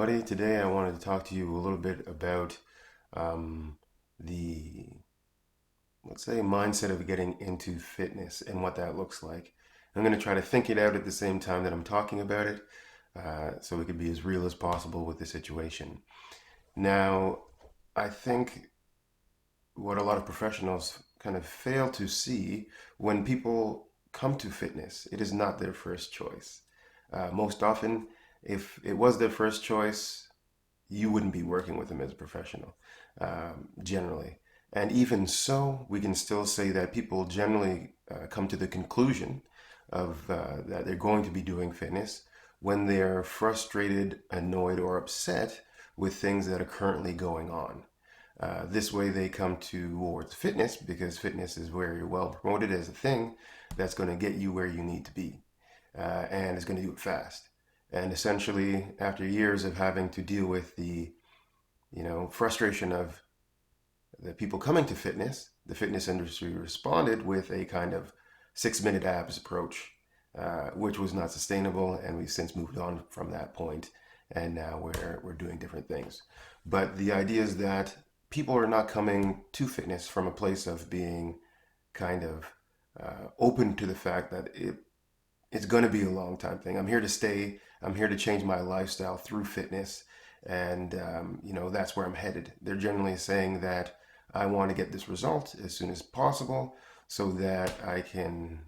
everybody. Today I wanted to talk to you a little bit about the, let's say, mindset of getting into fitness and what that looks like. I'm going to try to think it out at the same time that I'm talking about it, so we could be as real as possible with the situation. Now, I think what a lot of professionals kind of fail to see when people come to fitness, it is not their first choice. Most often, if it was their first choice, you wouldn't be working with them as a professional, generally. And even so, we can still say that people generally come to the conclusion of that they're going to be doing fitness when they're frustrated, annoyed, or upset with things that are currently going on. This way, they come towards fitness because fitness is very well promoted as a thing that's going to get you where you need to be, and it's going to do it fast. And essentially, after years of having to deal with the frustration of the people coming to fitness, the fitness industry responded with a kind of 6 minute abs approach, which was not sustainable, and we've since moved on from that point, and now we're doing different things. But the idea is that people are not coming to fitness from a place of being kind of open to the fact that it's going to be a long time thing. I'm here to stay. I'm here to change my lifestyle through fitness, and that's where I'm headed. They're generally saying that I want to get this result as soon as possible, so that I can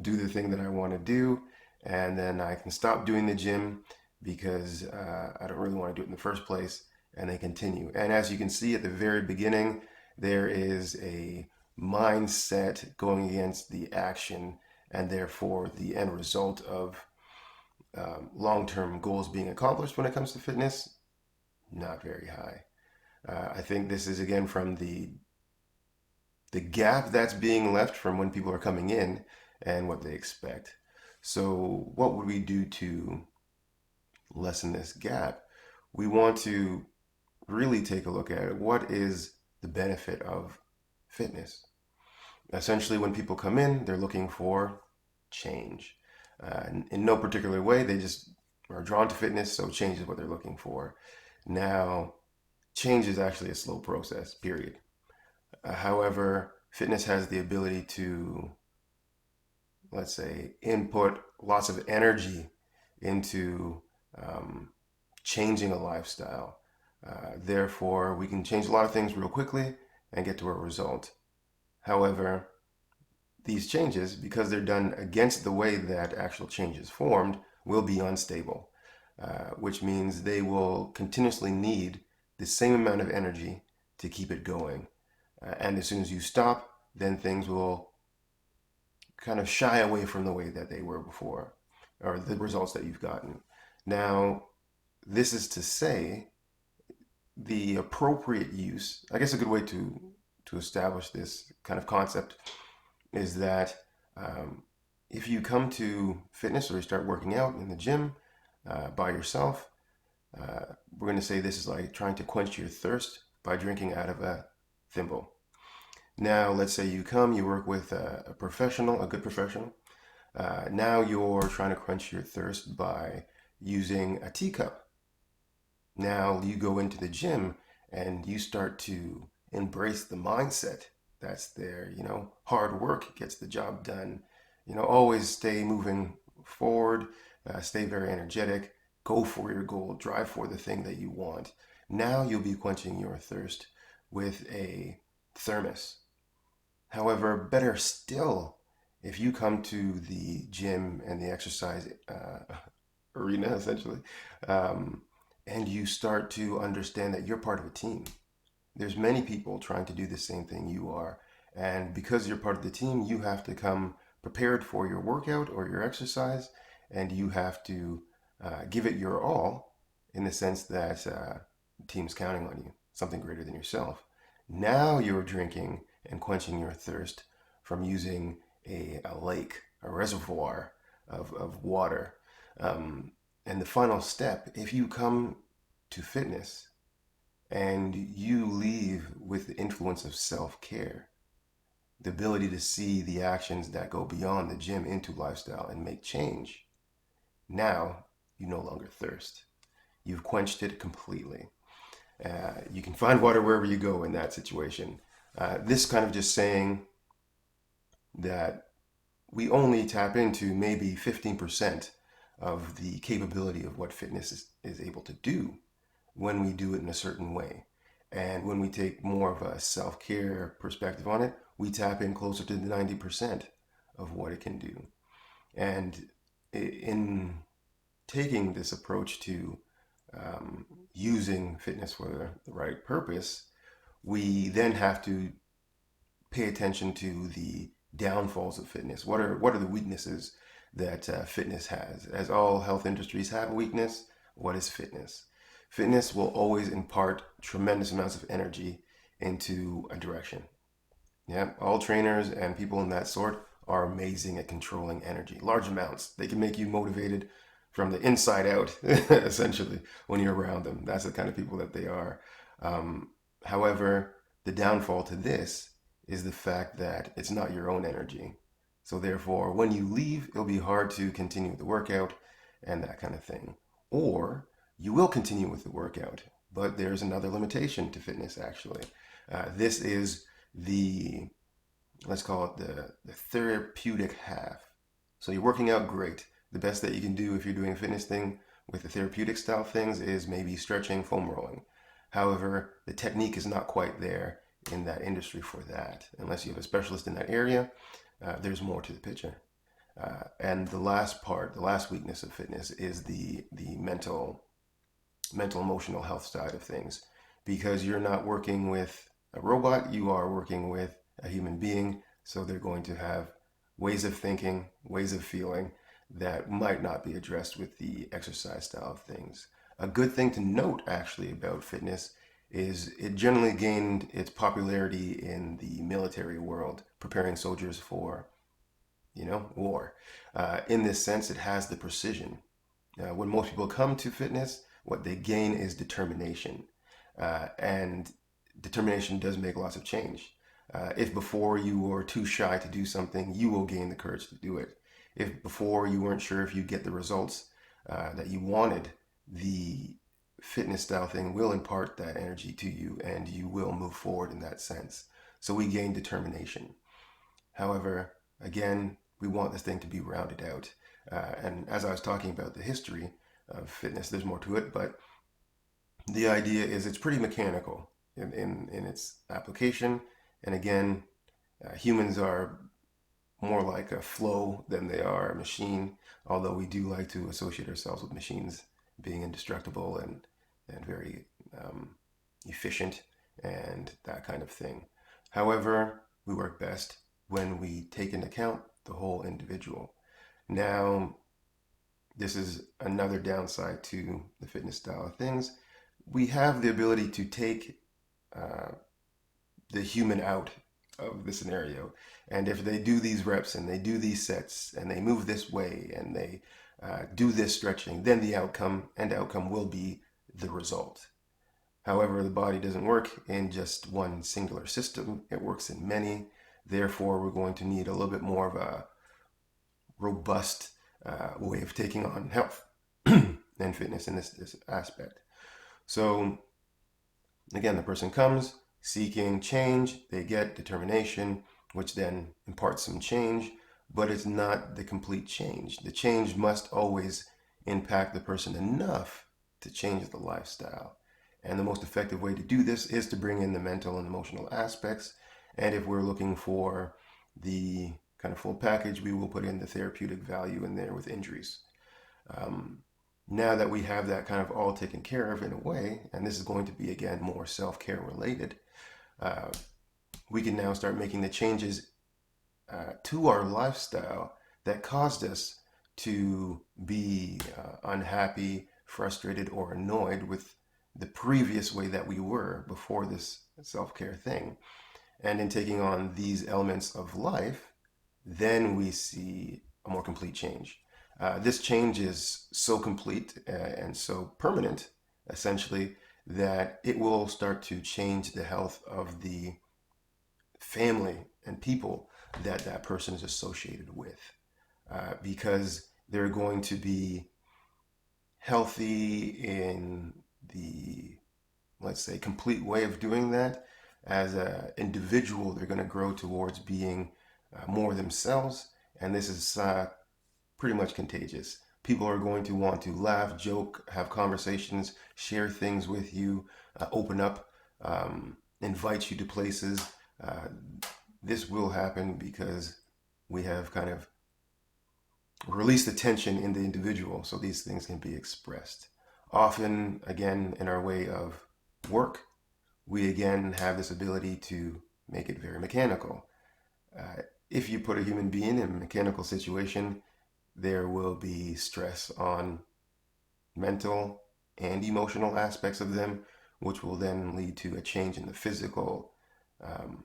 do the thing that I want to do, and then I can stop doing the gym because I don't really want to do it in the first place, and they continue. And as you can see at the very beginning, there is a mindset going against the action, and therefore the end result of long-term goals being accomplished when it comes to fitness, not very high. I think this is again from the gap that's being left from when people are coming in and what they expect. So what would we do to lessen this gap? We want to really take a look at what is the benefit of fitness. Essentially, when people come in, they're looking for change. In no particular way, they just are drawn to fitness, so change is what they're looking for. Now, change is actually a slow process, period. However, fitness has the ability to, let's say, input lots of energy into changing a lifestyle. Therefore, we can change a lot of things real quickly and get to a result. However, these changes, because they're done against the way that actual change is formed, will be unstable, which means they will continuously need the same amount of energy to keep it going. And as soon as you stop, then things will kind of shy away from the way that they were before, or the results that you've gotten. Now, this is to say the appropriate use, I guess a good way to establish this kind of concept is that if you come to fitness or you start working out in the gym by yourself, we're going to say this is like trying to quench your thirst by drinking out of a thimble. Now, let's say you come, you work with a professional, a good professional. Now you're trying to quench your thirst by using a teacup. Now you go into the gym and you start to embrace the mindset that's there. Hard work gets the job done. Always stay moving forward, stay very energetic, go for your goal, drive for the thing that you want. Now you'll be quenching your thirst with a thermos. However, better still, if you come to the gym and the exercise arena, essentially, um, and you start to understand that you're part of a team. There's many people trying to do the same thing you are. And because you're part of the team, you have to come prepared for your workout or your exercise, and you have to give it your all in the sense that the team's counting on you, something greater than yourself. Now you're drinking and quenching your thirst from using a lake, a reservoir of water. And the final step, if you come to fitness and you leave with the influence of self care, the ability to see the actions that go beyond the gym into lifestyle and make change, now you no longer thirst. You've quenched it completely. You can find water wherever you go in that situation. This kind of just saying that we only tap into maybe 15% of the capability of what fitness is able to do when we do it in a certain way. And when we take more of a self care perspective on it, we tap in closer to the 90% of what it can do. And in taking this approach to using fitness for the right purpose, we then have to pay attention to the downfalls of fitness. What are the weaknesses that fitness has? As all health industries have a weakness, what is fitness? Fitness will always impart tremendous amounts of energy into a direction. Yeah, all trainers and people in that sort are amazing at controlling energy, large amounts. They can make you motivated from the inside out, essentially, when you're around them. That's the kind of people that they are. Um, However, the downfall to this is the fact that it's not your own energy. So therefore, when you leave, it'll be hard to continue the workout and that kind of thing. Or you will continue with the workout, but there's another limitation to fitness actually. This is the, let's call it the therapeutic half. So you're working out great. The best that you can do if you're doing a fitness thing with the therapeutic style things is maybe stretching, foam rolling. However, the technique is not quite there in that industry for that. Unless you have a specialist in that area, there's more to the picture. And the last part, the last weakness of fitness is the mental emotional health side of things, because you're not working with a robot, you are working with a human being. So they're going to have ways of thinking, ways of feeling that might not be addressed with the exercise style of things. A good thing to note actually about fitness is it generally gained its popularity in the military world, preparing soldiers for, war. In this sense, it has the precision. When most people come to fitness, what they gain is determination. And determination does make lots of change. If before you were too shy to do something, you will gain the courage to do it. If before you weren't sure if you'd get the results that you wanted, the fitness style thing will impart that energy to you and you will move forward in that sense. So we gain determination. However, again, we want this thing to be rounded out. And as I was talking about the history of fitness, there's more to it, but the idea is it's pretty mechanical in its application. And again, humans are more like a flow than they are a machine, although we do like to associate ourselves with machines being indestructible and very efficient and that kind of thing. However, we work best when we take into account the whole individual. Now, this is another downside to the fitness style of things. We have the ability to take uh, the human out of the scenario. And if they do these reps and they do these sets and they move this way and they do this stretching, then the outcome will be the result. However, the body doesn't work in just one singular system, it works in many. Therefore, we're going to need a little bit more of a robust way of taking on health and fitness in this aspect. So, again, the person comes seeking change, they get determination, which then imparts some change, but it's not the complete change. The change must always impact the person enough to change the lifestyle. And the most effective way to do this is to bring in the mental and emotional aspects. And if we're looking for the kind of full package, we will put in the therapeutic value in there with injuries. Um, Now that we have that kind of all taken care of in a way, and this is going to be again more self care related, uh, we can now start making the changes to our lifestyle that caused us to be unhappy, frustrated, or annoyed with the previous way that we were before this self care thing. And in taking on these elements of life, then we see a more complete change. This change is so complete and so permanent, essentially, that it will start to change the health of the family and people that that person is associated with, because they're going to be healthy in the, let's say, complete way of doing that. As an individual, they're going to grow towards being more themselves, and this is pretty much contagious. People are going to want to laugh, joke, have conversations, share things with you, open up, invite you to places. Uh, this will happen because we have kind of released the tension in the individual so these things can be expressed. Often, again, in our way of work, we again have this ability to make it very mechanical. Uh, if you put a human being in a mechanical situation, there will be stress on mental and emotional aspects of them, which will then lead to a change in the physical um,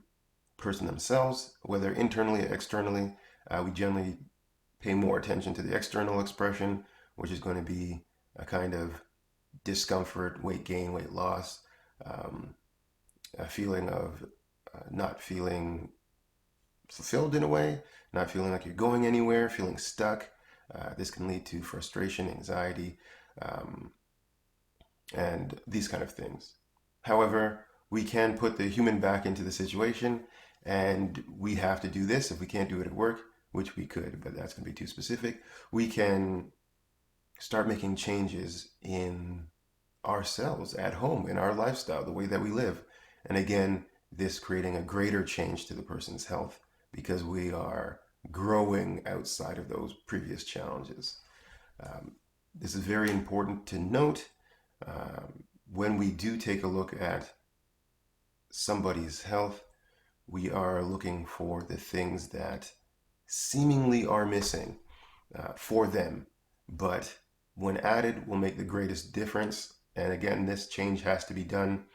person themselves, whether internally or externally. We generally pay more attention to the external expression, which is going to be a kind of discomfort, weight gain, weight loss, um, a feeling of not feeling fulfilled in a way, not feeling like you're going anywhere, feeling stuck. This can lead to frustration, anxiety, um, and these kind of things. However, we can put the human back into the situation, and we have to do this if we can't do it at work, which we could, but that's going to be too specific. We can start making changes in ourselves at home, in our lifestyle, the way that we live. And again, this creating a greater change to the person's health because we are growing outside of those previous challenges. Um, this is very important to note when we do take a look at somebody's health. We are looking for the things that seemingly are missing for them, but when added will make the greatest difference. And again, this change has to be done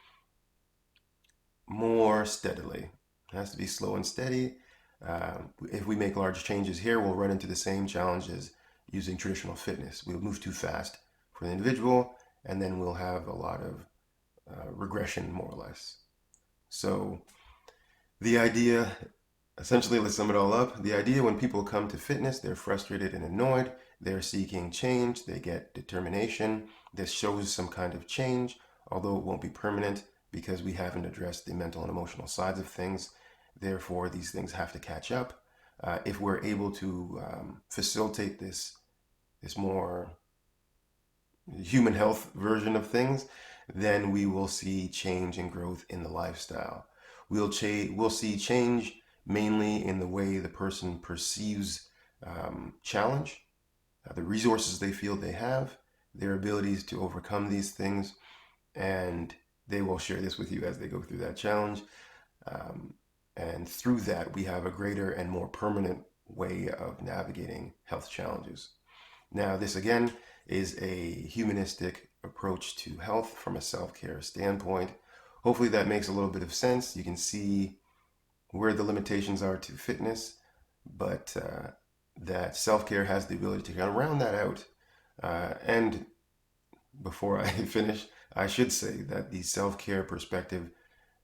more steadily. It has to be slow and steady. If we make large changes here, we'll run into the same challenges using traditional fitness. We'll move too fast for the individual, and then we'll have a lot of regression, more or less. So the idea, essentially, let's sum it all up. The idea when people come to fitness, they're frustrated and annoyed. They're seeking change. They get determination. This shows some kind of change, although it won't be permanent because we haven't addressed the mental and emotional sides of things. Therefore, these things have to catch up. If we're able to facilitate this more human health version of things, then we will see change and growth in the lifestyle. We'll see change mainly in the way the person perceives challenge, the resources they feel they have, their abilities to overcome these things, and they will share this with you as they go through that challenge. Um, and through that, we have a greater and more permanent way of navigating health challenges. Now, this again is a humanistic approach to health from a self care standpoint. Hopefully, that makes a little bit of sense. You can see where the limitations are to fitness, but that self care has the ability to kind of round that out. And before I finish, I should say that the self care perspective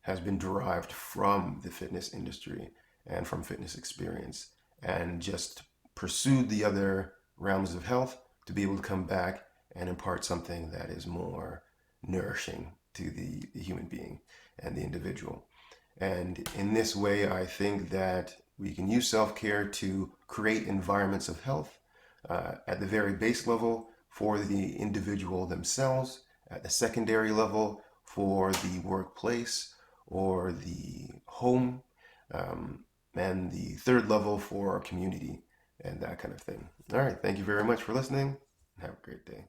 has been derived from the fitness industry and from fitness experience, and just pursued the other realms of health to be able to come back and impart something that is more nourishing to the human being and the individual. And in this way, I think that we can use self care to create environments of health at the very base level for the individual themselves, at the secondary level for the workplace or the home, and the third level for our community and that kind of thing. All right, thank you very much for listening. Have a great day.